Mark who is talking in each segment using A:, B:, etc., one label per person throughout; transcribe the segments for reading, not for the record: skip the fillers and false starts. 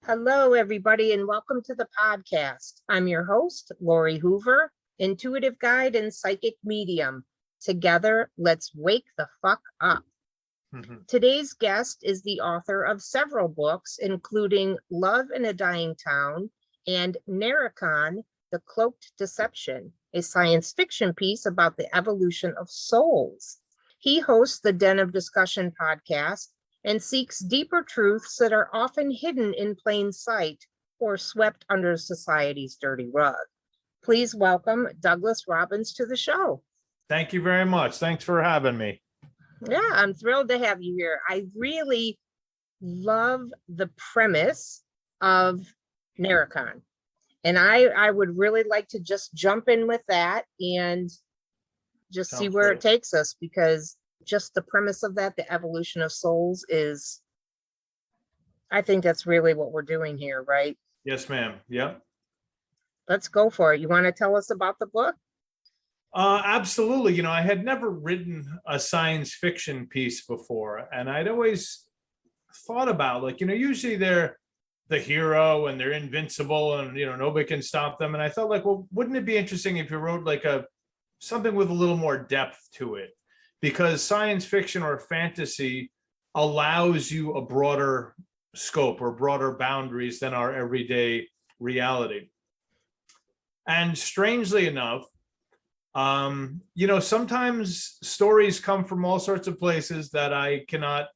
A: Hello, everybody, and welcome to the podcast. I'm your host, Lori Hoover, intuitive guide and psychic medium. Together, let's wake the fuck up. Today's guest is the author of several books, including Love in a Dying Town and Naricon, The Cloaked Deception, a science fiction piece about the evolution of souls. He hosts the Den of Discussion podcast and seeks deeper truths that are often hidden in plain sight or swept under society's dirty rug. Please welcome Douglas Robbins to the show.
B: Thank you very much. Thanks for having me.
A: Yeah, I'm thrilled to have you here. I really love the premise of Naricon. And I would really like to just jump in with that and just see where it takes us, because just the premise of that, the evolution of souls, is, I think that's really what we're doing here, right?
B: Yes, ma'am. Yep.
A: Let's go for it. You want to tell us about the book?
B: Absolutely. I had never written a science fiction piece before, and I'd always thought about, usually they're the hero and they're invincible and, nobody can stop them. And I thought, well, wouldn't it be interesting if you wrote something with a little more depth to it? Because science fiction or fantasy allows you a broader scope or broader boundaries than our everyday reality. And strangely enough, sometimes stories come from all sorts of places that I cannot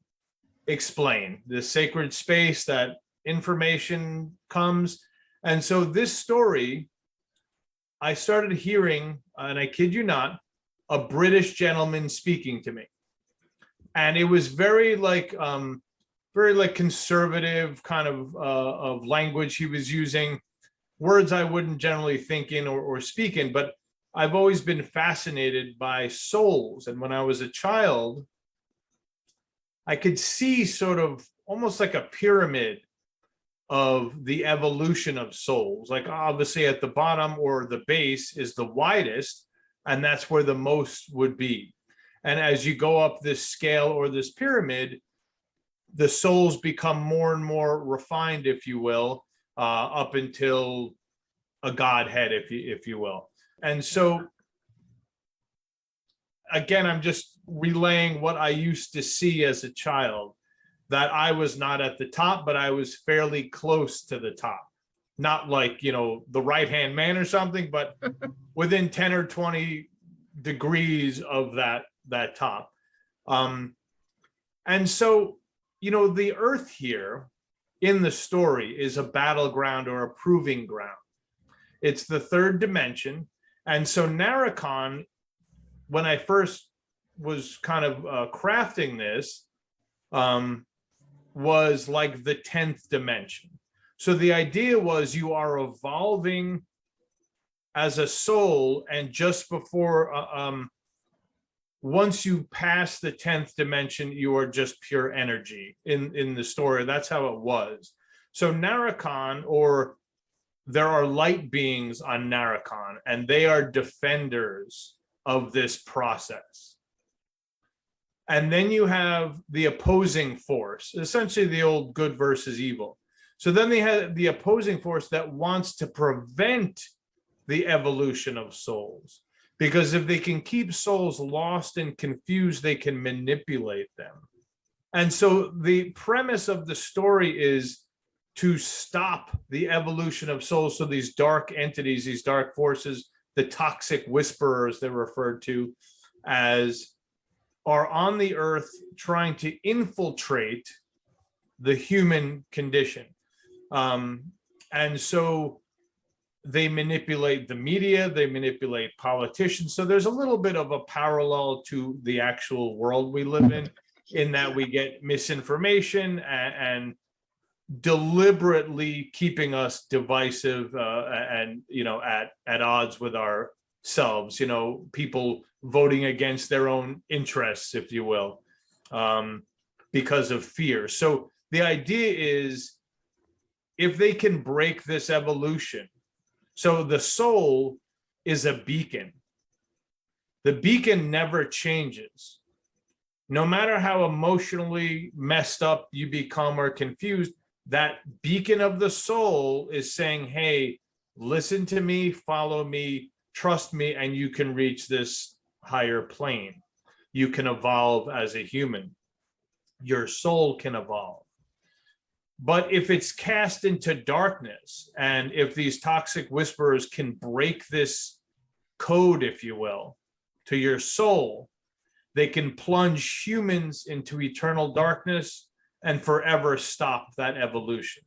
B: explain. The sacred space that information comes. And so this story, I started hearing, and I kid you not, a British gentleman speaking to me. And it was very conservative kind of language he was using, words I wouldn't generally think in or speak in, but I've always been fascinated by souls. And when I was a child, I could see sort of almost like a pyramid of the evolution of souls. Like obviously at the bottom or the base is the widest, and that's where the most would be. And as you go up this scale or this pyramid, the souls become more and more refined, if you will, up until a godhead, if you will. And so, again, I'm just relaying what I used to see as a child, that I was not at the top, but I was fairly close to the top. Not like, the right-hand man or something, but within 10 or 20 degrees of that top. And so, the earth here in the story is a battleground or a proving ground. It's the third dimension. And so Naricon, when I first was kind of crafting this, was like the 10th dimension. So the idea was you are evolving as a soul, and just before, once you pass the 10th dimension, you are just pure energy in the story. That's how it was. So Naricon, or there are light beings on Naricon, and they are defenders of this process. And then you have the opposing force, essentially the old good versus evil. So then they have the opposing force that wants to prevent the evolution of souls, because if they can keep souls lost and confused, they can manipulate them. And so the premise of the story is to stop the evolution of souls. So these dark entities, these dark forces, the toxic whisperers they're referred to as, are on the earth trying to infiltrate the human condition. And so they manipulate the media, they manipulate politicians. So there's a little bit of a parallel to the actual world we live in that we get misinformation and deliberately keeping us divisive and at odds with ourselves. People voting against their own interests, if you will, because of fear. So the idea is, if they can break this evolution, so the soul is a beacon. The beacon never changes. No matter how emotionally messed up you become or confused, that beacon of the soul is saying, hey, listen to me, follow me, trust me, and you can reach this higher plane. You can evolve as a human. Your soul can evolve. But if it's cast into darkness, and if these toxic whisperers can break this code, if you will, to your soul, they can plunge humans into eternal darkness and forever stop that evolution.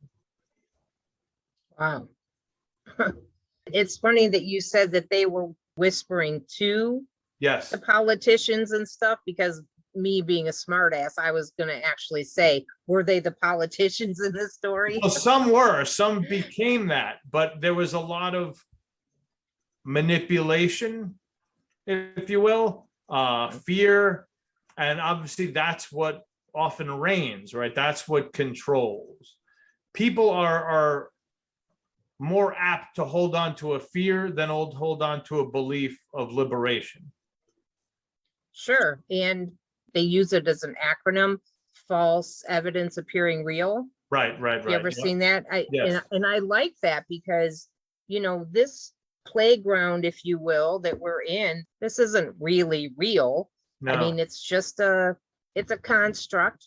A: Wow. It's funny that you said that they were whispering to
B: Yes.
A: the politicians and stuff, because me being a smartass, I was going to actually say, were they the politicians in this story?
B: Well, some were, some became that, but there was a lot of manipulation, if you will, fear, and obviously that's what often reigns, right? That's what controls. People are more apt to hold on to a fear than hold on to a belief of liberation.
A: Sure. And they use it as an acronym, false evidence appearing real.
B: Right.
A: You ever seen that?
B: Yes.
A: And I like that because, you know, this playground, if you will, that we're in, this isn't really real.
B: No.
A: I mean, it's just it's a construct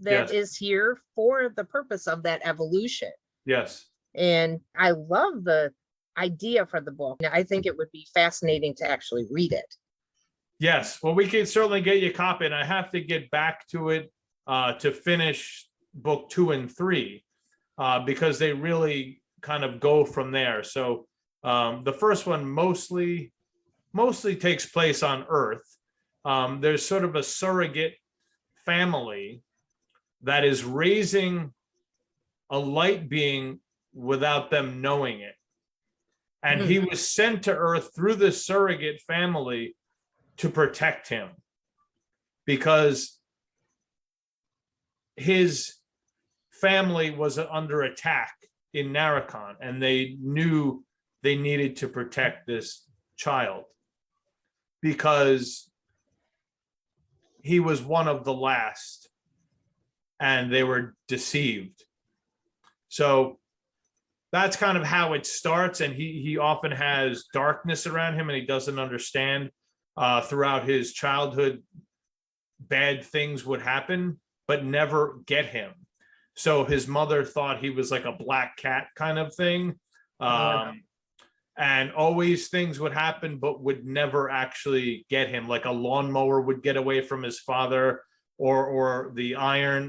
A: that is here for the purpose of that evolution.
B: Yes.
A: And I love the idea for the book. I think it would be fascinating to actually read it.
B: Yes. Well, we can certainly get you a copy, and I have to get back to it to finish book 2 and 3 because they really kind of go from there. So the first one mostly takes place on Earth. There's sort of a surrogate family that is raising a light being without them knowing it. And he was sent to Earth through this surrogate family to protect him because his family was under attack in Naricon, and they knew they needed to protect this child because he was one of the last and they were deceived. So that's kind of how it starts. And he often has darkness around him, and he doesn't understand throughout his childhood, bad things would happen, but never get him. So his mother thought he was like a black cat kind of thing. And always things would happen, but would never actually get him. Like a lawnmower would get away from his father, or the iron,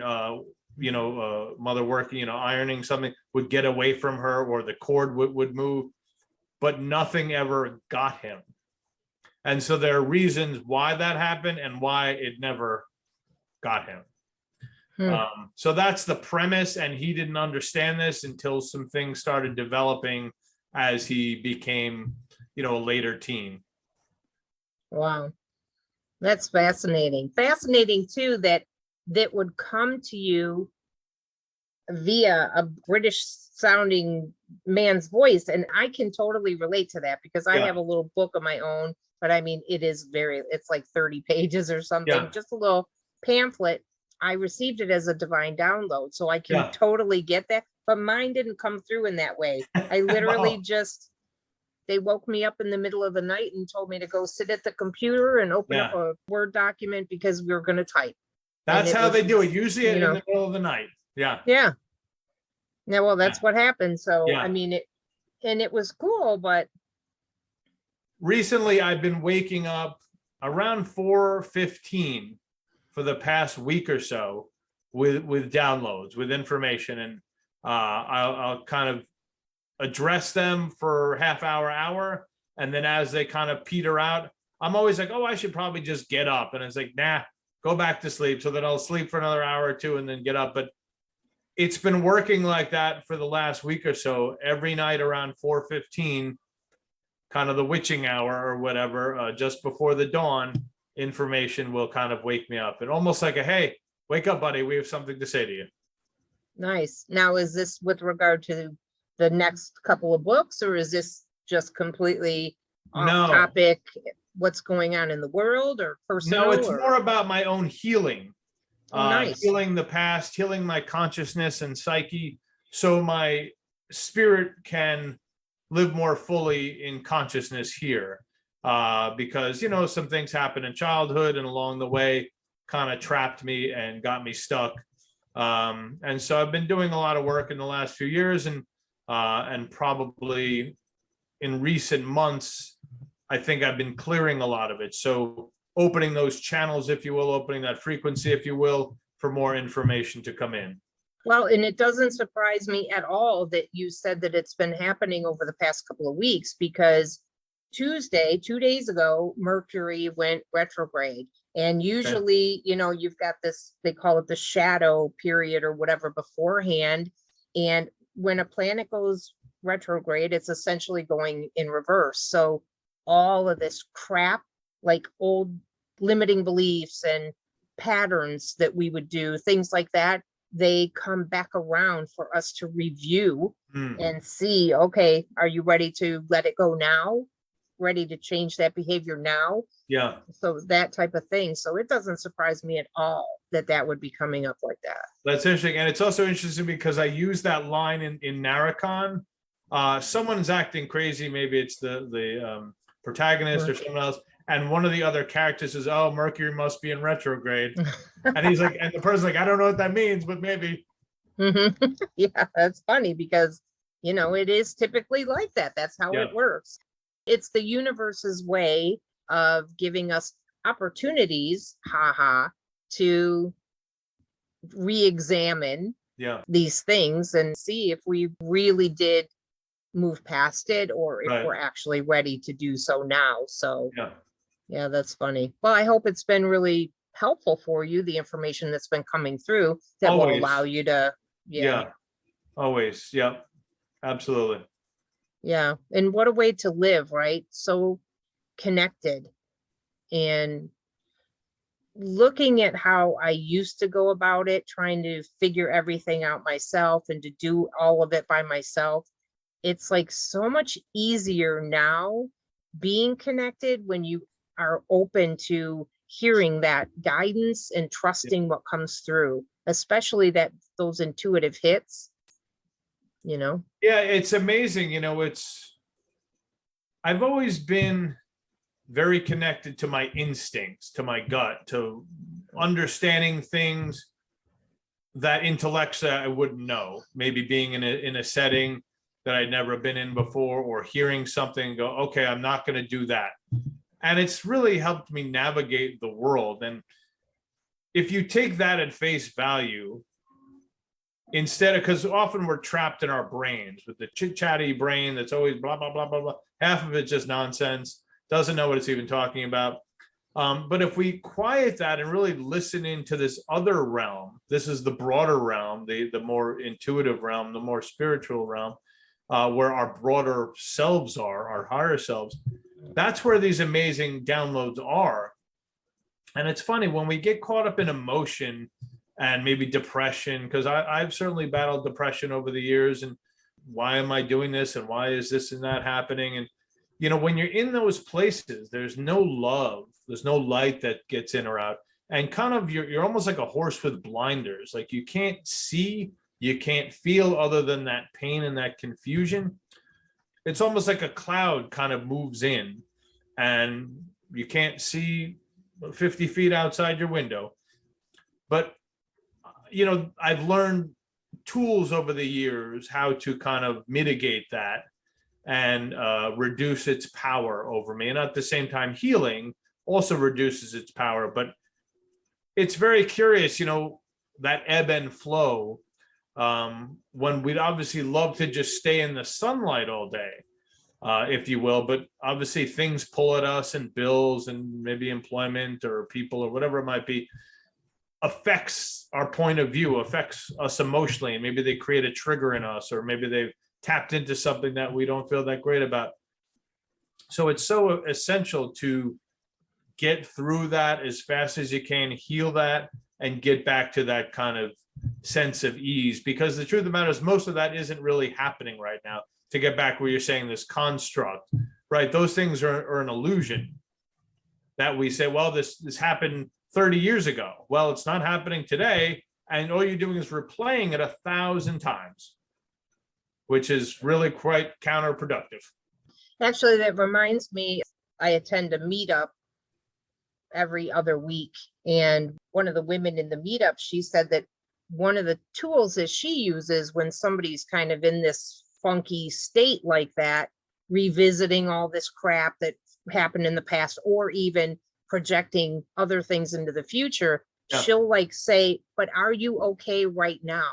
B: mother working, ironing something would get away from her, or the cord would move, but nothing ever got him. And so there are reasons why that happened and why it never got him. So that's the premise. And he didn't understand this until some things started developing as he became, a later teen.
A: Wow. That's fascinating. Fascinating too, that would come to you via a British sounding man's voice. And I can totally relate to that because I have a little book of my own, but I mean, it's like 30 pages or something, just a little pamphlet. I received it as a divine download, so I can totally get that, but mine didn't come through in that way. I literally they woke me up in the middle of the night and told me to go sit at the computer and open up a Word document because we were going to type.
B: That's how they do it, usually in the middle of the night. Yeah.
A: Well, that's what happened. So, I mean, it was cool, but.
B: Recently, I've been waking up around 4:15 for the past week or so with downloads, with information. And I'll kind of address them for half hour. And then as they kind of peter out, I'm always like, oh, I should probably just get up. And it's like, nah, go back to sleep. So that I'll sleep for another hour or two and then get up. But it's been working like that for the last week or so. Every night around 4:15, kind of the witching hour or whatever, just before the dawn, information will kind of wake me up. And almost like hey, wake up, buddy, we have something to say to you.
A: Nice. Now, is this with regard to the next couple of books, or is this just completely off topic, what's going on in the world or personal?
B: No, it's more about my own healing.
A: Oh, nice.
B: healing the past, healing my consciousness and psyche, so my spirit can live more fully in consciousness here. Because, some things happen in childhood and along the way kind of trapped me and got me stuck. And so I've been doing a lot of work in the last few years, and probably in recent months, I think I've been clearing a lot of it. So opening those channels, if you will, opening that frequency, if you will, for more information to come in.
A: Well, and it doesn't surprise me at all that you said that it's been happening over the past couple of weeks, because Tuesday, 2 days ago, Mercury went retrograde. And usually, you've got this, they call it the shadow period or whatever beforehand. And when a planet goes retrograde, it's essentially going in reverse. So all of this crap, like old limiting beliefs and patterns that we would do, things like that, they come back around for us to review and see, okay, are you ready to let it go now? Ready to change that behavior now?
B: Yeah.
A: So that type of thing. So it doesn't surprise me at all that would be coming up like that.
B: That's interesting. And it's also interesting because I use that line in Naricon. Someone's acting crazy. Maybe it's the protagonist or someone else. And one of the other characters says, "Oh, Mercury must be in retrograde." And he's like, and the person's like, "I don't know what that means, but maybe."
A: Yeah, that's funny because, it is typically like that. That's how it works. It's the universe's way of giving us opportunities, to re-examine these things and see if we really did move past it, or if we're actually ready to do so now. So yeah, that's funny. Well, I hope it's been really helpful for you, the information that's been coming through that will allow you to
B: always. Yep. Absolutely.
A: Yeah. And what a way to live, right? So connected. And looking at how I used to go about it, trying to figure everything out myself and to do all of it by myself, it's like so much easier now being connected when you are open to hearing that guidance and trusting what comes through, especially those intuitive hits,
B: Yeah, it's amazing. I've always been very connected to my instincts, to my gut, to understanding things that intellects I wouldn't know, maybe being in a setting that I'd never been in before, or hearing something, go, okay, I'm not going to do that. And it's really helped me navigate the world. And if you take that at face value, instead of, because often we're trapped in our brains with the chit-chatty brain that's always blah, blah, blah, blah, blah. Half of it's just nonsense, doesn't know what it's even talking about. But if we quiet that and really listen into this other realm, this is the broader realm, the more intuitive realm, the more spiritual realm, where our broader selves are, our higher selves, that's where these amazing downloads are. And it's funny when we get caught up in emotion and maybe depression, because I've certainly battled depression over the years, and why am I doing this, and why is this and that happening? And when you're in those places, there's no love, there's no light that gets in or out, and kind of you're almost like a horse with blinders. Like you can't see, you can't feel other than that pain and that confusion. It's almost like a cloud kind of moves in, and you can't see 50 feet outside your window. But I've learned tools over the years how to kind of mitigate that and reduce its power over me. And at the same time, healing also reduces its power. But it's very curious, that ebb and flow, when we'd obviously love to just stay in the sunlight all day, if you will. But obviously things pull at us, and bills and maybe employment or people or whatever it might be, affects our point of view, affects us emotionally, and maybe they create a trigger in us, or maybe they've tapped into something that we don't feel that great about. So it's so essential to get through that as fast as you can, heal that, and get back to that kind of sense of ease, because the truth of the matter is most of that isn't really happening right now. To get back where you're saying this construct, right? Those things are an illusion that we say, well, this happened 30 years ago. Well, it's not happening today. And all you're doing is replaying it 1,000 times, which is really quite counterproductive.
A: Actually, that reminds me, I attend a meetup every other week. And one of the women in the meetup, she said that one of the tools that she uses when somebody's kind of in this funky state like that, revisiting all this crap that happened in the past, or even projecting other things into the future,
B: Yeah.
A: she'll like say, but are you okay right now?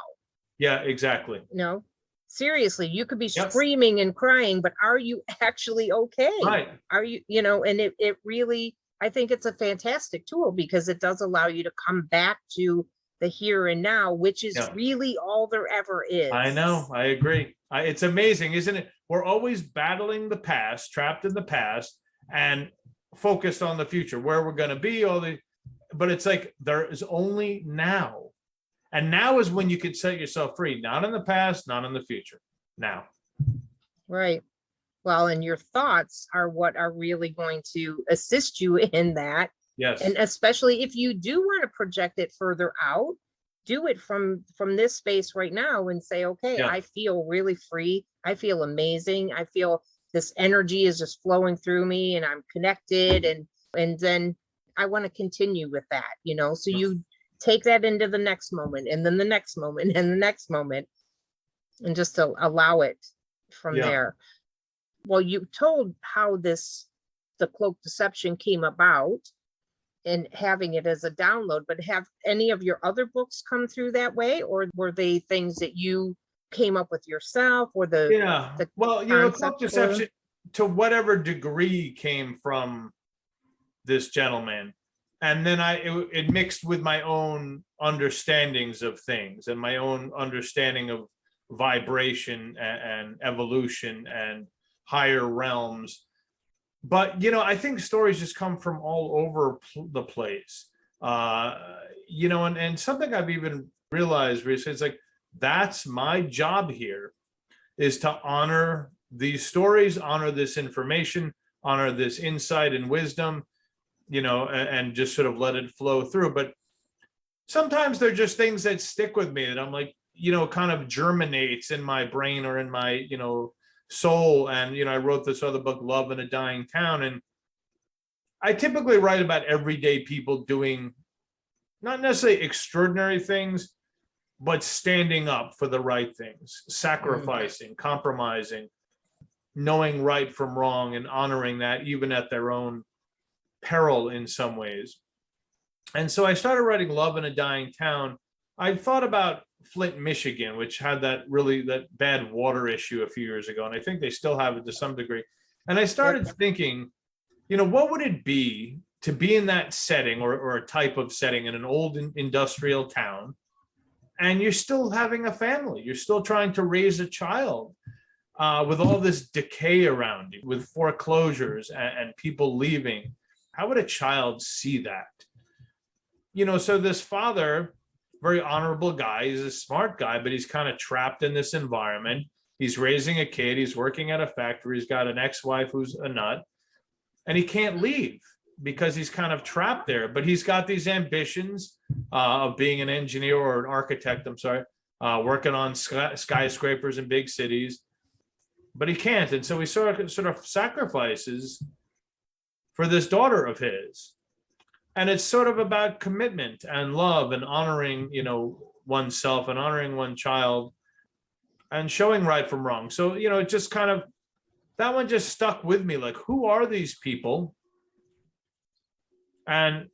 B: Yeah, exactly.
A: No, seriously, you could be
B: Yep.
A: screaming and crying, but are you actually okay?
B: Right.
A: Are you, and it really, I think it's a fantastic tool because it does allow you to come back to the here and now, which is
B: Yeah.
A: really all there ever is.
B: I know. I agree. It's amazing, isn't it? We're always battling the past, trapped in the past, and focused on the future, where we're going to be. But it's like there is only now. And now is when you can set yourself free, not in the past, not in the future. Now.
A: Right. Well, and your thoughts are what are really going to assist you in that.
B: Yes.
A: And especially if you do want to project it further out, do it from this space right now and say, okay,
B: Yeah.
A: I feel really free. I feel amazing. I feel this energy is just flowing through me and I'm connected. And then I want to continue with that, so you take that into the next moment and then the next moment and the next moment, and just to allow it from there. Well, you told how the cloak deception came about and having it as a download, but have any of your other books come through that way, or were they things that you came up with yourself, or
B: well, cloak deception to whatever degree came from this gentleman, and then it mixed with my own understandings of things and my own understanding of vibration and evolution and higher realms. But I think stories just come from all over the place. And something I've even realized recently, it's like, that's my job here, is to honor these stories, honor this information, honor this insight and wisdom, and just sort of let it flow through. But sometimes they're just things that stick with me that I'm like, kind of germinates in my brain or in my, soul. And, I wrote this other book, Love in a Dying Town. And I typically write about everyday people doing not necessarily extraordinary things, but standing up for the right things, sacrificing, compromising, knowing right from wrong, and honoring that even at their own peril in some ways. And so I started writing Love in a Dying Town. I thought about Flint, Michigan, which had that bad water issue a few years ago. And I think they still have it to some degree. And I started thinking, what would it be to be in that setting or a type of setting in an old industrial town, and you're still having a family, you're still trying to raise a child with all this decay around you, with foreclosures and people leaving. How would a child see that? So this father, very honorable guy, he's a smart guy, but he's kind of trapped in this environment. He's raising a kid, he's working at a factory, he's got an ex-wife who's a nut, and he can't leave because he's kind of trapped there. But he's got these ambitions of being an engineer or an architect, working on skyscrapers in big cities, but he can't. And so he sort of sacrifices for this daughter of his. And it's sort of about commitment and love and honoring, oneself and honoring one child and showing right from wrong. So, it just kind of, that one just stuck with me. Like, who are these people? And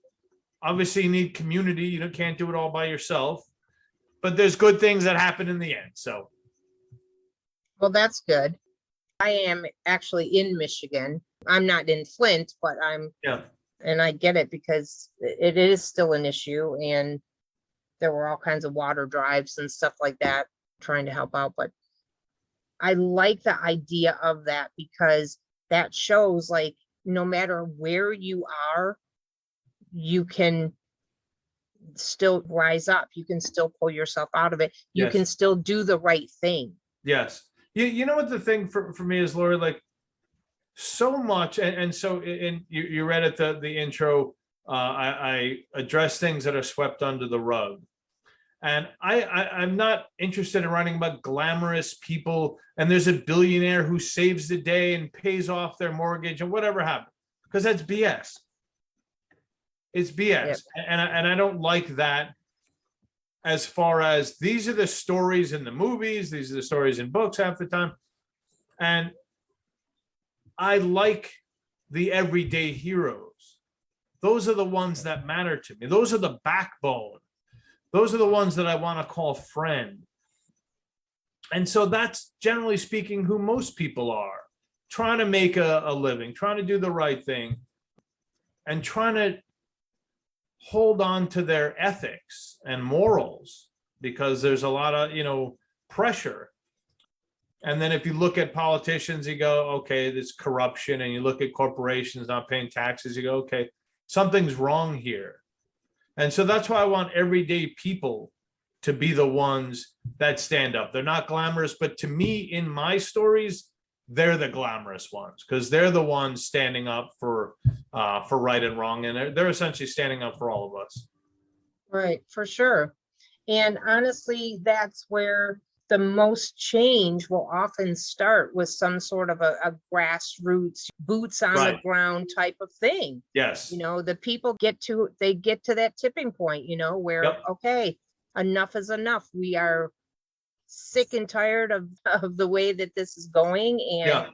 B: obviously you need community. You can't do it all by yourself, but there's good things that happen in the end. So.
A: Well, that's good. I am actually in Michigan. I'm not in Flint, but and I get it because it is still an issue, and there were all kinds of water drives and stuff like that trying to help out. But I like the idea of that because that shows, like, no matter where you are, you can still rise up. You can still pull yourself out of it. You can still do the right thing.
B: Yes. You know what the thing for me is, Lori, like, so much. And so you read at the intro, I address things that are swept under the rug. And I'm not interested in writing about glamorous people and there's a billionaire who saves the day and pays off their mortgage and whatever happened, because that's BS. It's BS.
A: Yep.
B: And I don't like that, as far as these are the stories in the movies, these are the stories in books half the time. And I like the everyday heroes. Those are the ones that matter to me. Those are the backbone. Those are the ones that I want to call friend. And so that's, generally speaking, who most people are, trying to make a living, trying to do the right thing, and trying to hold on to their ethics and morals, because there's a lot of, pressure. And then if you look at politicians, you go, okay, there's corruption. And you look at corporations not paying taxes, you go, okay, something's wrong here. And so that's why I want everyday people to be the ones that stand up. They're not glamorous, but to me, in my stories, they're the glamorous ones, because they're the ones standing up for right and wrong. And they're essentially standing up for all of us.
A: Right, for sure. And honestly, that's where the most change will often start, with some sort of a grassroots, boots on the ground type of thing.
B: Yes.
A: The people get to that tipping point, where,
B: Yep.
A: Okay, enough is enough. We are sick and tired of the way that this is going. And
B: yeah.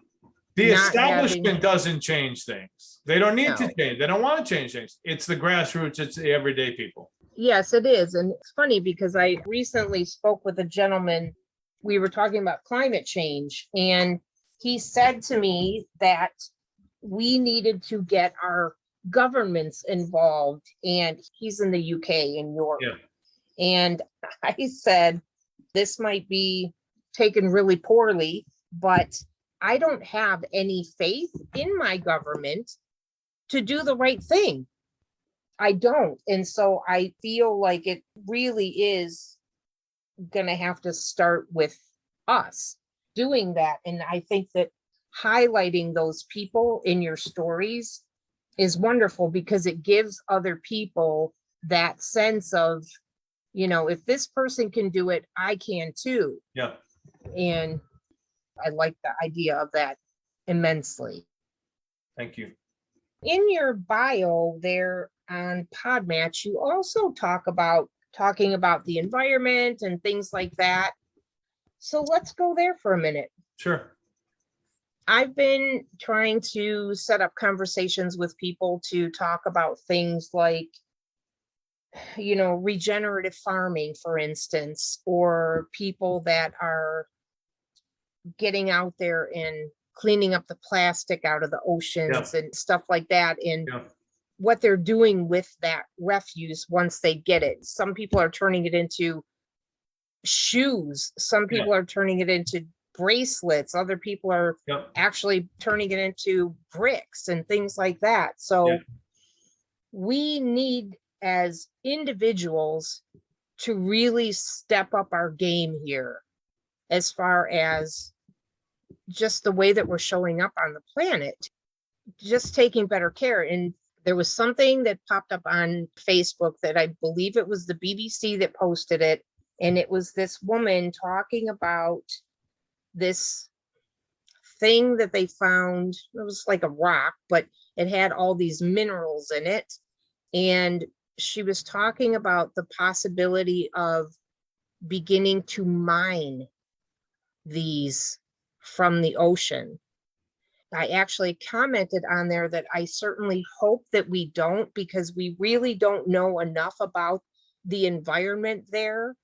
B: The establishment doesn't change things. They don't need to change. They don't want to change things. It's the grassroots. It's the everyday people.
A: Yes, it is. And it's funny because I recently spoke with a gentleman. We were talking about climate change, and he said to me that we needed to get our governments involved. And he's in the UK, in Europe.
B: Yeah.
A: And I said, this might be taken really poorly, but I don't have any faith in my government to do the right thing. I don't. And so I feel like it really is going to have to start with us doing that. And I think that highlighting those people in your stories is wonderful, because it gives other people that sense of, if this person can do it, I can too.
B: Yeah.
A: And I like the idea of that immensely.
B: Thank you.
A: In your bio there on Podmatch, you also talking about the environment and things like that. So let's go there for a minute.
B: Sure.
A: I've been trying to set up conversations with people to talk about things like, regenerative farming, for instance, or people that are getting out there and cleaning up the plastic out of the oceans and stuff like that, and what they're doing with that refuse once they get it. Some people are turning it into shoes. Some people are turning it into bracelets. Other people are actually turning it into bricks and things like that. So we need, as individuals, to really step up our game here, as far as just the way that we're showing up on the planet, just taking better care. And there was something that popped up on Facebook that I believe it was the BBC that posted it. And it was this woman talking about this thing that they found. It was like a rock, but it had all these minerals in it. And she was talking about the possibility of beginning to mine these from the ocean. I actually commented on there that I certainly hope that we don't, because we really don't know enough about the environment there,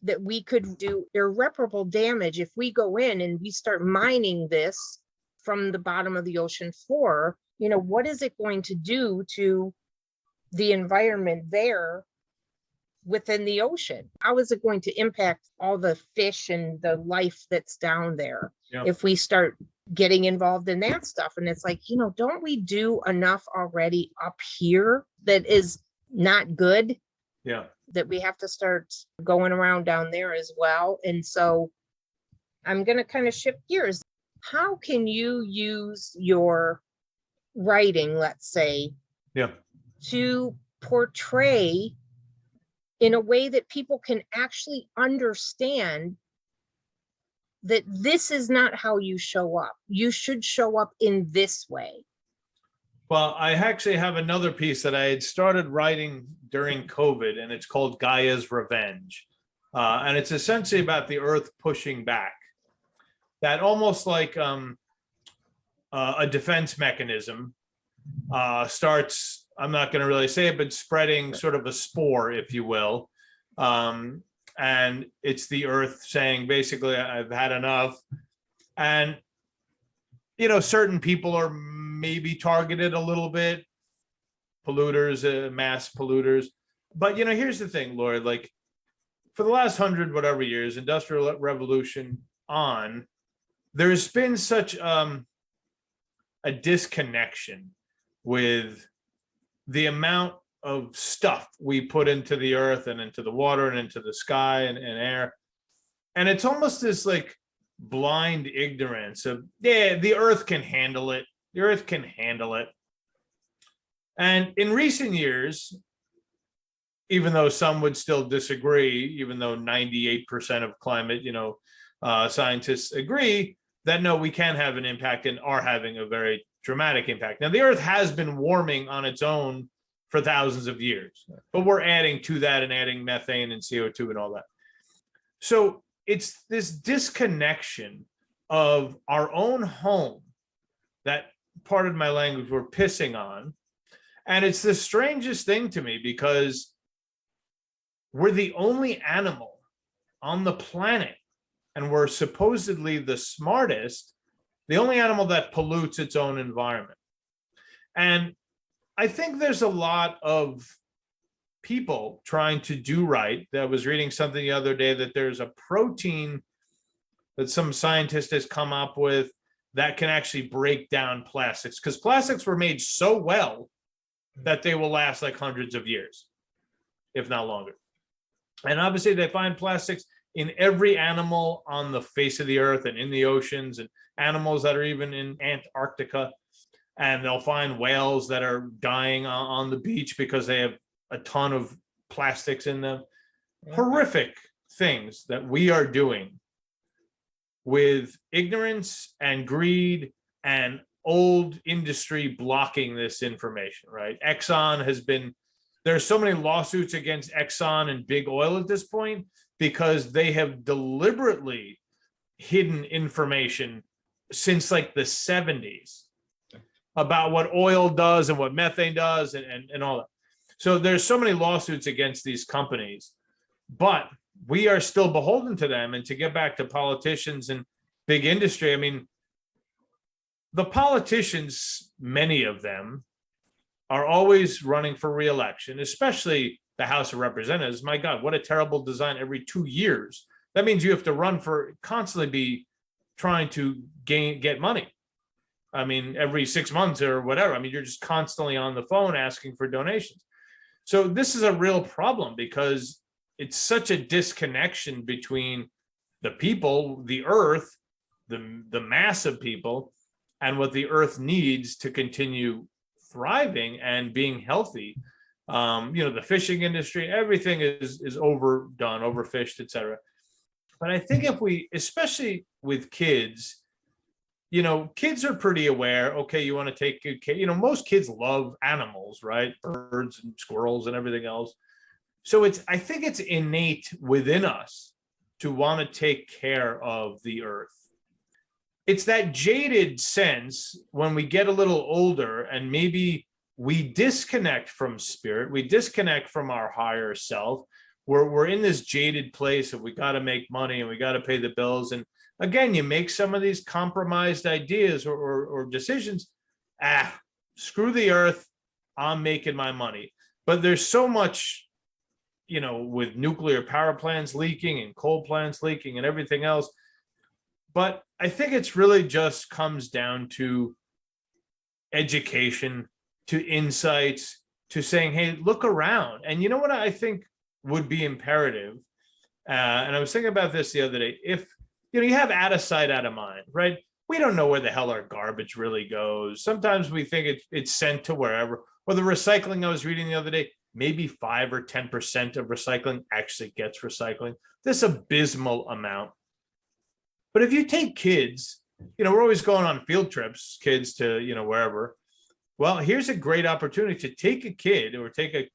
A: that we could do irreparable damage if we go in and we start mining this from the bottom of the ocean floor. What is it going to do to the environment there within the ocean? How is it going to impact all the fish and the life that's down there if we start getting involved in that stuff? And it's like, don't we do enough already up here that is not good?
B: Yeah.
A: That we have to start going around down there as well. And so I'm going to kind of shift gears. How can you use your writing, let's say, to portray in a way that people can actually understand that this is not how you show up. You should show up in this way.
B: Well, I actually have another piece that I had started writing during COVID, and it's called Gaia's Revenge. And it's essentially about the earth pushing back. That almost like a defense mechanism starts, I'm not going to really say it, but spreading sort of a spore, if you will. And it's the earth saying, basically, I've had enough. And, you know, certain people are maybe targeted a little bit, polluters, mass polluters. But, you know, here's the thing, Lord, like for the last 100 whatever years, industrial revolution on, there's been such a disconnection with the amount of stuff we put into the earth and into the water and into the sky and air. And it's almost this like blind ignorance of, yeah, the earth can handle it. The earth can handle it. And in recent years, even though some would still disagree, even though 98% of climate, scientists agree that no, we can have an impact and are having a very dramatic impact. Now, the earth has been warming on its own for thousands of years, but we're adding to that and adding methane and CO2 and all that. So it's this disconnection of our own home that, pardon my language, we're pissing on. And it's the strangest thing to me because we're the only animal on the planet, and we're supposedly the smartest, the only animal that pollutes its own environment. And I think there's a lot of people trying to do right. I was reading something the other day that there's a protein that some scientist has come up with that can actually break down plastics, because plastics were made so well that they will last like hundreds of years, if not longer. And obviously they find plastics in every animal on the face of the earth and in the oceans, and animals that are even in Antarctica. And they'll find whales that are dying on the beach because they have a ton of plastics in them. Yeah. Horrific things that we are doing with ignorance and greed and old industry blocking this information, right? Exxon has been, there's so many lawsuits against Exxon and big oil at this point because they have deliberately hidden information since like the 70s about what oil does and what methane does and all that. So there's so many lawsuits against these companies, but we are still beholden to them. And to get back to politicians and big industry, I mean, the politicians, many of them, are always running for re-election, especially the House of Representatives. My God, what a terrible design every 2 years. That means you have to run for, constantly be trying to get money. I mean, every 6 months or whatever. I mean, you're just constantly on the phone asking for donations. So this is a real problem because it's such a disconnection between the people, the earth, the mass of people, and what the earth needs to continue thriving and being healthy. The fishing industry, everything is overdone, overfished, etc. But I think if we, especially with kids, kids are pretty aware. Okay, you want to take good care. Most kids love animals, right? Birds and squirrels and everything else. So I think it's innate within us to want to take care of the earth. It's that jaded sense when we get a little older and maybe we disconnect from spirit, we disconnect from our higher self. We're in this jaded place of we got to make money and we got to pay the bills. And again, you make some of these compromised ideas or decisions. Screw the earth, I'm making my money. But there's so much, with nuclear power plants leaking and coal plants leaking and everything else. But I think it's really just comes down to education, to insights, to saying, hey, look around. And you know what I think would be imperative? And I was thinking about this the other day. If, you have out of sight, out of mind, right? We don't know where the hell our garbage really goes. Sometimes we think it's sent to wherever. Or the recycling I was reading the other day, maybe 5 or 10% of recycling actually gets recycling. This abysmal amount. But if you take kids, we're always going on field trips, kids to, wherever. Well, here's a great opportunity to take a kid or take a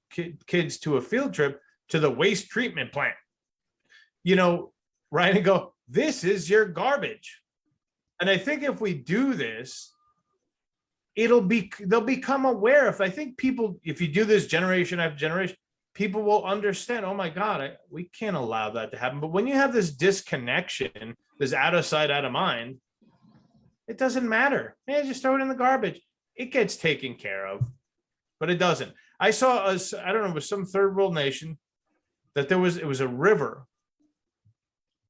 B: kids to a field trip to the waste treatment plant, right? And go, this is your garbage. And I think if we do this, they'll become aware. If you do this generation after generation, people will understand, oh my God, we can't allow that to happen. But when you have this disconnection, this out of sight, out of mind, it doesn't matter. Man, just throw it in the garbage. It gets taken care of, but it doesn't. I saw I don't know, it was some third world nation that it was a river,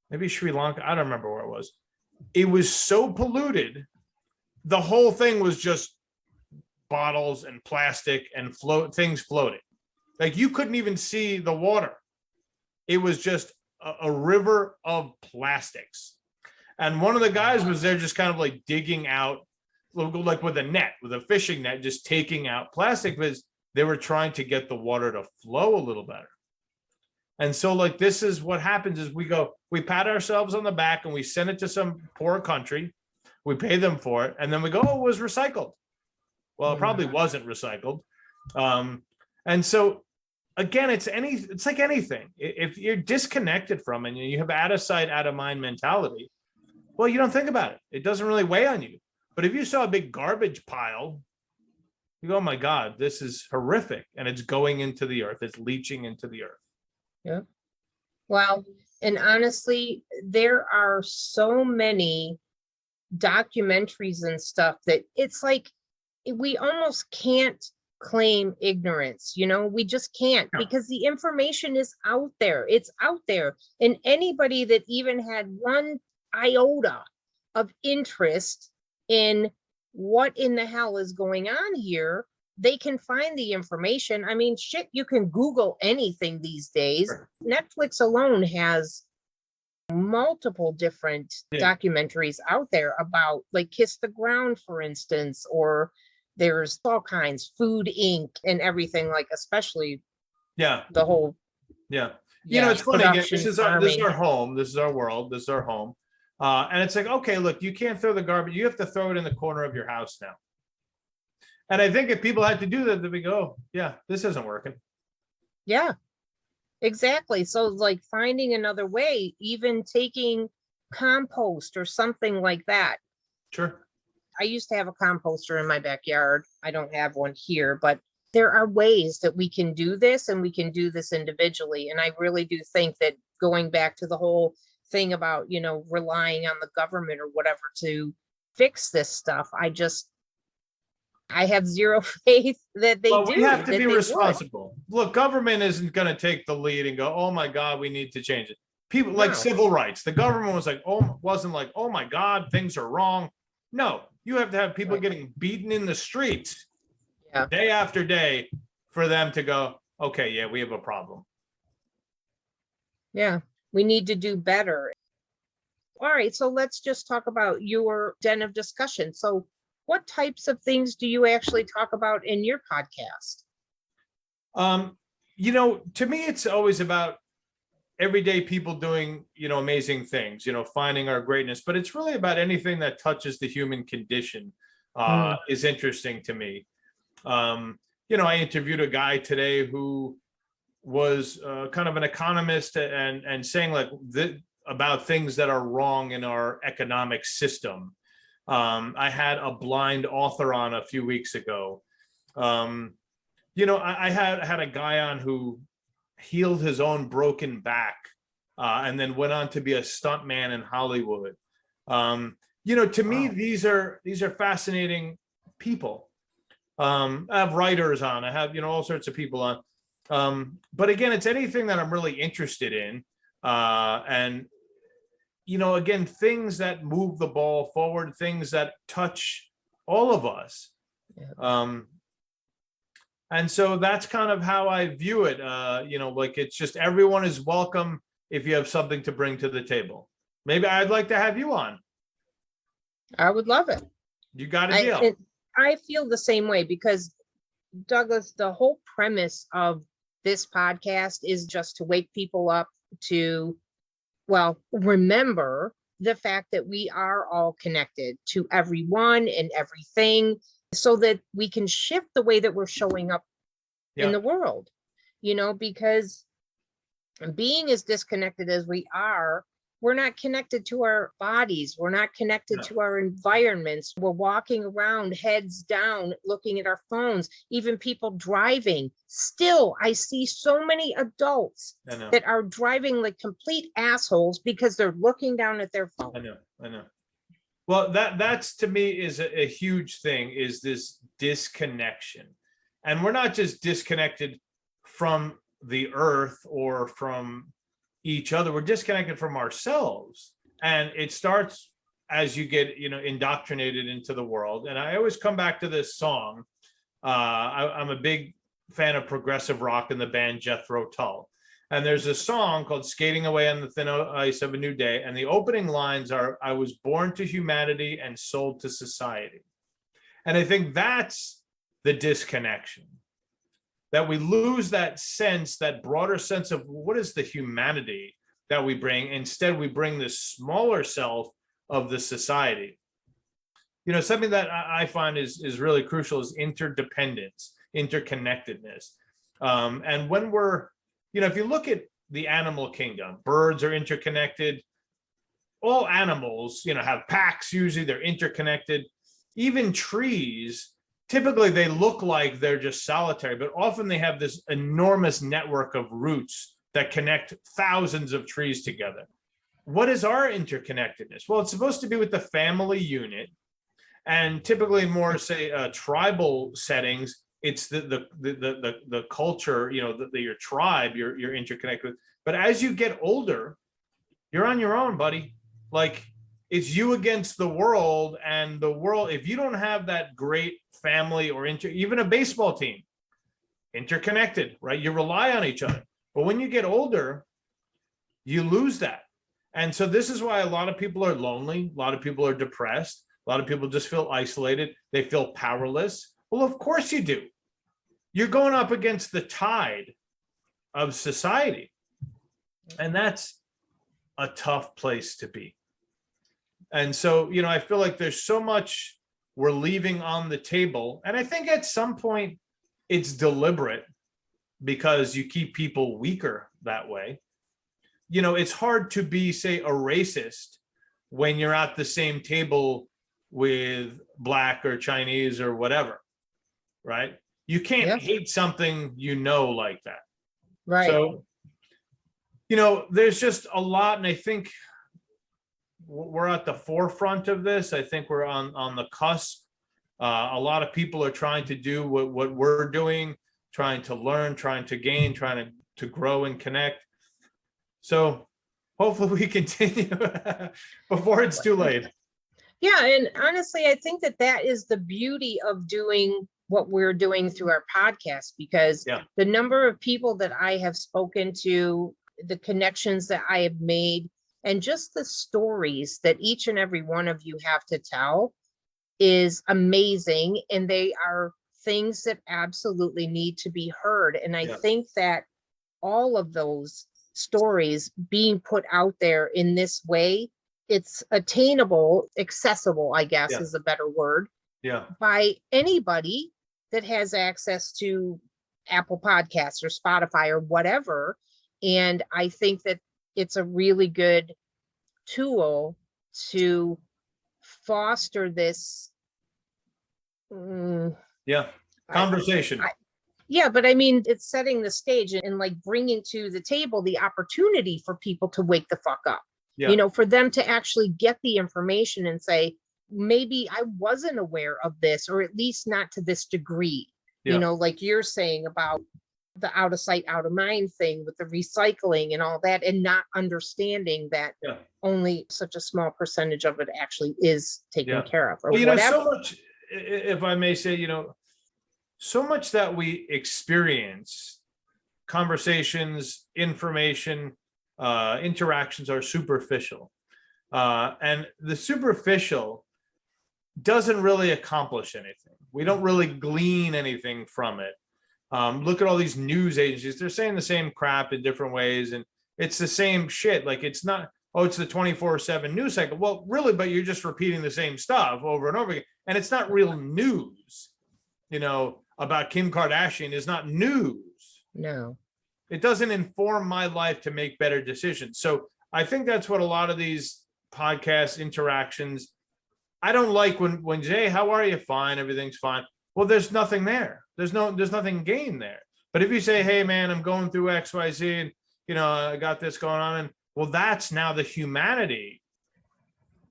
B: maybe Sri Lanka. I don't remember where it was. It was so polluted. The whole thing was just bottles and plastic and things floating. Like you couldn't even see the water. It was just a river of plastics. And one of the guys was there just kind of like digging out, like with a fishing net, just taking out plastic because they were trying to get the water to flow a little better. And so like, this is what happens is we pat ourselves on the back and we send it to some poor country. We pay them for it. And then we go, oh, it was recycled. Well, it probably wasn't recycled. And so again, it's like anything. If you're disconnected from it and you have out of sight, out of mind mentality, well, you don't think about it. It doesn't really weigh on you. But if you saw a big garbage pile, you go, oh my God, this is horrific. And it's going into the earth. It's leaching into the earth.
A: Yeah. Well, and honestly, there are so many documentaries and stuff that it's like, we almost can't claim ignorance, we just can't, because the information is out there. It's out there. And anybody that even had one iota of interest in what in the hell is going on here, they can find the information. I mean, shit, you can Google anything these days. Sure. Netflix alone has multiple different documentaries out there about like Kiss the Ground, for instance, or there's all kinds, Food Inc. and everything, like especially the whole
B: it's funny. Again, this is our home, this is our world, this is our home. And it's like, okay, look, you can't throw the garbage. You have to throw it in the corner of your house now. And I think if people had to do that, they'd go, oh, yeah, this isn't working.
A: Yeah, exactly. So like finding another way, even taking compost or something like that.
B: Sure.
A: I used to have a composter in my backyard. I don't have one here, but there are ways that we can do this, and we can do this individually. And I really do think that going back to the whole thing about, relying on the government or whatever to fix this stuff, I have zero faith that they do.
B: We have to be responsible. Look, government isn't going to take the lead and go, oh my God, we need to change it. People like civil rights. The government wasn't like, oh my God, things are wrong. No, you have to have people getting beaten in the streets day after day for them to go, okay, yeah, we have a problem.
A: Yeah, we need to do better. All right, so let's just talk about your den of discussion. So what types of things do you actually talk about in your podcast?
B: To me, it's always about everyday people doing, amazing things, finding our greatness, but it's really about anything that touches the human condition is interesting to me. I interviewed a guy today who was kind of an economist and saying about things that are wrong in our economic system. I had a blind author on a few weeks ago. I had a guy on who healed his own broken back and then went on to be a stuntman in Hollywood. To me, these are fascinating people. I have writers on, I have, all sorts of people on. But again, it's anything that I'm really interested in. And again, things that move the ball forward, things that touch all of us. And so that's kind of how I view it. It's just everyone is welcome if you have something to bring to the table. Maybe I'd like to have you on.
A: I would love it.
B: You got a deal.
A: I feel the same way, because Douglas, the whole premise of this podcast is just to wake people up to, well, remember the fact that we are all connected to everyone and everything so that we can shift the way that we're showing up in the world, because being as disconnected as we are, we're not connected to our bodies. We're not connected to our environments. We're walking around heads down, looking at our phones, even people driving. Still, I see so many adults that are driving like complete assholes because they're looking down at their phone.
B: I know. Well, that's to me is a huge thing, is this disconnection. And we're not just disconnected from the earth or from each other, we're disconnected from ourselves. And it starts as you get indoctrinated into the world. And I always come back to this song. I'm a big fan of progressive rock and the band Jethro Tull, and there's a song called Skating Away on the Thin Ice of a New Day, and the opening lines are, I was born to humanity and sold to society. And I think that's the disconnection, that we lose that sense, that broader sense of what is the humanity that we bring. Instead, we bring this smaller self of the society. Something that I find is really crucial is interdependence, interconnectedness. And when we're, if you look at the animal kingdom, birds are interconnected. All animals, have packs, usually they're interconnected. Even trees, typically they look like they're just solitary, but often they have this enormous network of roots that connect thousands of trees together. What is our interconnectedness? Well, it's supposed to be with the family unit, and typically more, say, tribal settings, it's the culture, your tribe, you're interconnected with. But as you get older, you're on your own, buddy. Like, it's you against the world, and the world, if you don't have that great family or even a baseball team, interconnected, right? You rely on each other. But when you get older, you lose that. And so this is why a lot of people are lonely. A lot of people are depressed. A lot of people just feel isolated. They feel powerless. Well, of course you do. You're going up against the tide of society. And that's a tough place to be. And so, I feel like there's so much we're leaving on the table. And I think at some point it's deliberate because you keep people weaker that way. It's hard to be, say, a racist when you're at the same table with Black or Chinese or whatever, right? You can't hate something like that.
A: Right.
B: So, there's just a lot, and I think we're at the forefront of this. I think we're on the cusp. A lot of people are trying to do what we're doing, trying to learn, trying to gain, trying to grow and connect. So hopefully we continue before it's too late.
A: Yeah. And honestly, I think that is the beauty of doing what we're doing through our podcast, because the number of people that I have spoken to, the connections that I have made, and just the stories that each and every one of you have to tell is amazing. And they are things that absolutely need to be heard. And I think that all of those stories being put out there in this way, it's attainable, accessible, I guess is a better word, by anybody that has access to Apple Podcasts or Spotify or whatever. And I think that it's a really good tool to foster this
B: conversation.
A: But I mean, it's setting the stage and like bringing to the table the opportunity for people to wake the fuck up, for them to actually get the information and say, maybe I wasn't aware of this, or at least not to this degree, like you're saying about the out of sight, out of mind thing with the recycling and all that, and not understanding that only such a small percentage of it actually is taken care of, or whatever.
B: So much, if I may say, so much that we experience, conversations, information, interactions are superficial. And the superficial doesn't really accomplish anything. We don't really glean anything from it. Look at all these news agencies. They're saying the same crap in different ways, and it's the same shit. Like, it's not, oh, it's the 24/7 news cycle. Well, really, but you're just repeating the same stuff over and over again. And it's not real news, about Kim Kardashian is not news.
A: No. It
B: doesn't inform my life to make better decisions. So I think that's what a lot of these podcast interactions, I don't like when Jay, how are you? Fine, everything's fine. Well, there's nothing there. There's nothing gained there. But if you say, hey man, I'm going through XYZ and I got this going on, and well, that's now the humanity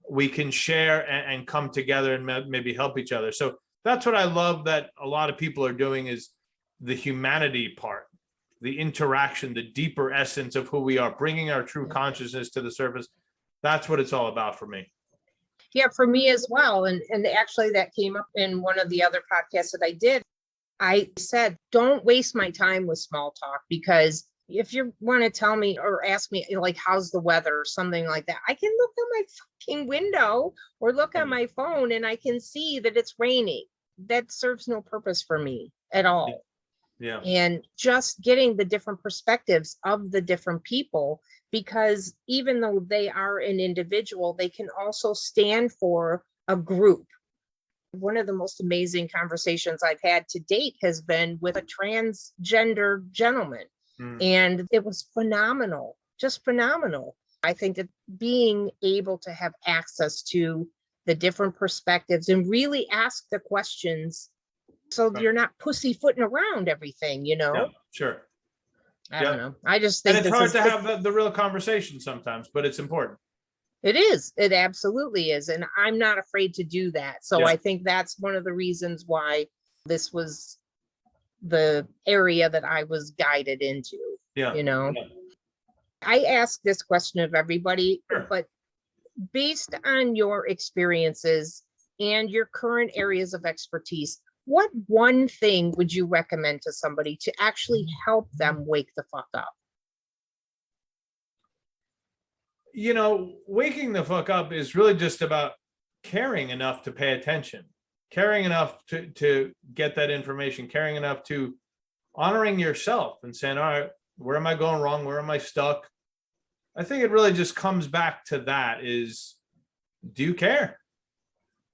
B: we can share and come together and maybe help each other. So that's what I love that a lot of people are doing, is the humanity part, the interaction, the deeper essence of who we are, bringing our true consciousness to the surface. That's what it's all about for me.
A: Yeah, for me as well. And actually that came up in one of the other podcasts that I did. I said, don't waste my time with small talk, because if you want to tell me or ask me, like, how's the weather or something like that, I can look at my fucking window or look on my phone and I can see that it's raining. That serves no purpose for me at all.
B: Yeah.
A: And just getting the different perspectives of the different people, because even though they are an individual, they can also stand for a group. One of the most amazing conversations I've had to date has been with a transgender gentleman. And it was phenomenal, just phenomenal. I think that being able to have access to the different perspectives and really ask the questions, so you're not pussyfooting around everything,
B: Yeah, sure.
A: I don't know. I just think
B: it's hard to have the real conversation sometimes, but it's important.
A: It is. It absolutely is. And I'm not afraid to do that. So I think that's one of the reasons why this was the area that I was guided into. I ask this question of everybody, but based on your experiences and your current areas of expertise, what one thing would you recommend to somebody to actually help them wake the fuck up?
B: Waking the fuck up is really just about caring enough to pay attention, caring enough to get that information, caring enough to honoring yourself and saying, all right, where am I going wrong? Where am I stuck? I think it really just comes back to that is, do you care?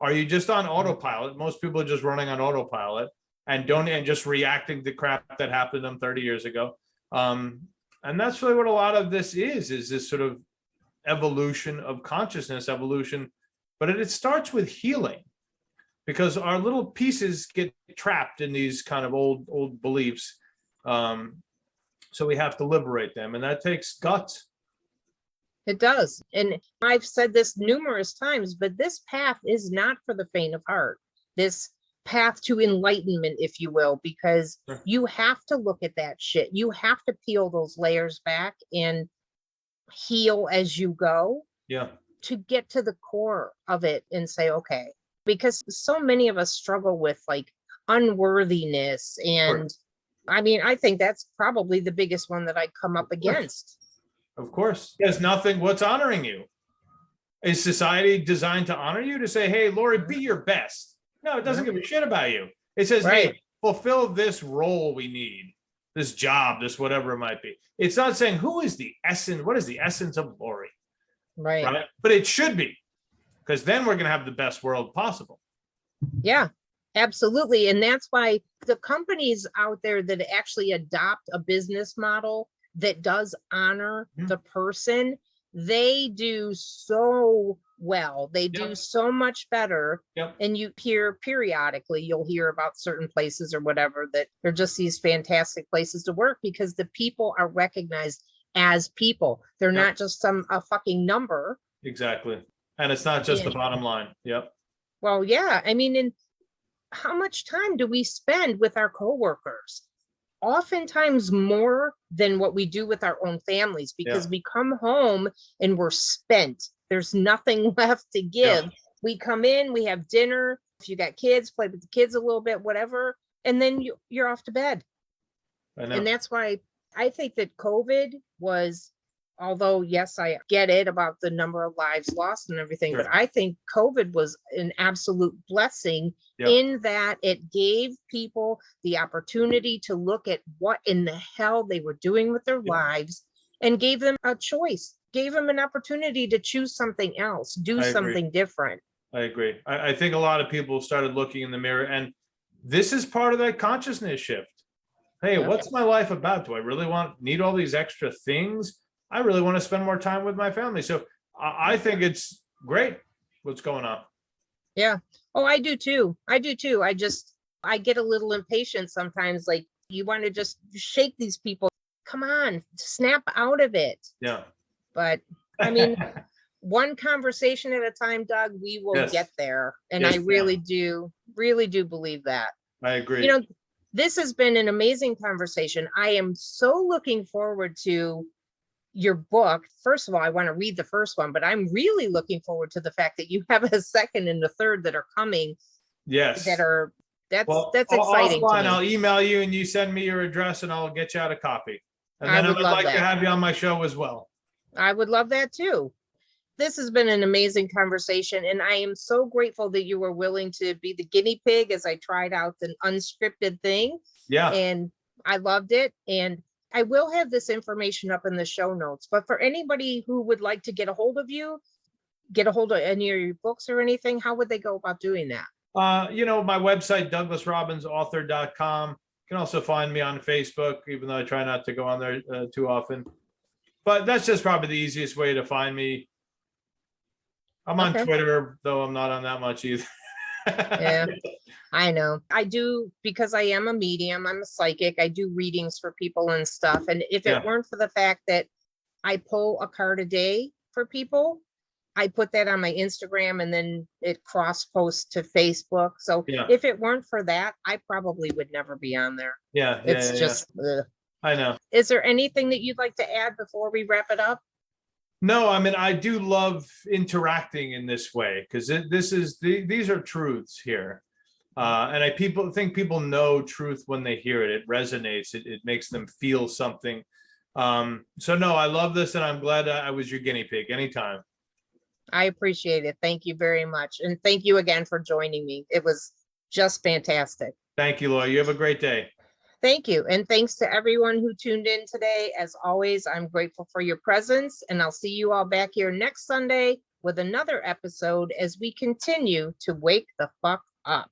B: Are you just on autopilot? Most people are just running on autopilot and just reacting to crap that happened to them 30 years ago. And that's really what a lot of this is this sort of evolution of consciousness, but it starts with healing, because our little pieces get trapped in these kind of old beliefs. So we have to liberate them, and that takes guts.
A: It does. And I've said this numerous times, but this path is not for the faint of heart. This path to enlightenment, if you will, because you have to look at that shit. You have to peel those layers back and heal as you go.
B: Yeah.
A: To get to the core of it and say, okay, because so many of us struggle with like unworthiness. And I mean, I think that's probably the biggest one that I come up against.
B: Of course. There's nothing. What's honoring you? Is society designed to honor you, to say, hey, Lori, be your best? No, it doesn't give a shit about you. It says, hey, fulfill this role we need, this job, this whatever it might be. It's not saying what is the essence of Lori? Right. But it should be, because then we're going to have the best world possible.
A: Yeah, absolutely. And that's why the companies out there that actually adopt a business model that does honor the person, they do so well. They do so much better. And you hear periodically, you'll hear about certain places or whatever that they're just these fantastic places to work, because the people are recognized as people. They're not just a fucking number.
B: Exactly. And it's not just the bottom line.
A: Well, yeah. I mean, and how much time do we spend with our coworkers? Oftentimes more than what we do with our own families, because we come home and we're spent. There's nothing left to give. We come in, we have dinner. If you got kids, play with the kids a little bit, whatever. And then you're off to bed. And that's why I think that COVID was although yes, I get it about the number of lives lost and everything, but
B: Sure.
A: I think COVID was an absolute blessing
B: Yeah.
A: in that it gave people the opportunity to look at what in the hell they were doing with their
B: Yeah.
A: lives and gave them a choice, gave them an opportunity to choose something else, do
B: I agree.
A: something different.
B: I agree. I think a lot of people started looking in the mirror, and this is part of that consciousness shift. Hey,
A: Yeah.
B: what's my life about? Do I really need all these extra things? I really want to spend more time with my family. So I think it's great what's going on.
A: Yeah. Oh, I do too. I do too. I get a little impatient sometimes. Like, you want to just shake these people. Come on, snap out of it.
B: Yeah.
A: But I mean, one conversation at a time, Doug, we will
B: Yes.
A: get there. And
B: Yes,
A: I really do believe that.
B: I agree.
A: You know, this has been an amazing conversation. I am so looking forward to your book. First of all, I want to read the first one, but I'm really looking forward to the fact that you have a second and a third that are coming.
B: Yes.
A: That's
B: Well,
A: exciting to
B: offline,
A: me.
B: I'll email you and you send me your address and I'll get you out a copy. And
A: I
B: then
A: would
B: I'd
A: love
B: like to
A: that.
B: have you on my show as well.
A: I would love that too. This has been an amazing conversation, and I am so grateful that you were willing to be the guinea pig as I tried out an unscripted thing.
B: Yeah.
A: And I loved it. And I will have this information up in the show notes, but for anybody who would like to get a hold of you, get a hold of any of your books or anything, how would they go about doing that?
B: My website, douglasrobinsauthor.com. You can also find me on Facebook, even though I try not to go on there too often. But that's just probably the easiest way to find me. I'm on Twitter, though I'm not on that much either.
A: Yeah, I know. I do, because I am a medium, I'm a psychic. I do readings for people and stuff. And if it weren't for the fact that I pull a card a day for people, I put that on my Instagram and then it cross posts to Facebook. So if it weren't for that, I probably would never be on there. It's just,
B: I know.
A: Is there anything that you'd like to add before we wrap it up?
B: No, I mean, I do love interacting in this way because these are truths here. And I think people know truth when they hear it. It resonates. It makes them feel something. So no, I love this, and I'm glad I was your guinea pig. Anytime.
A: I appreciate it. Thank you very much. And thank you again for joining me. It was just fantastic.
B: Thank you, Laura. You have a great day.
A: Thank you. And thanks to everyone who tuned in today. As always, I'm grateful for your presence, and I'll see you all back here next Sunday with another episode as we continue to wake the fuck up.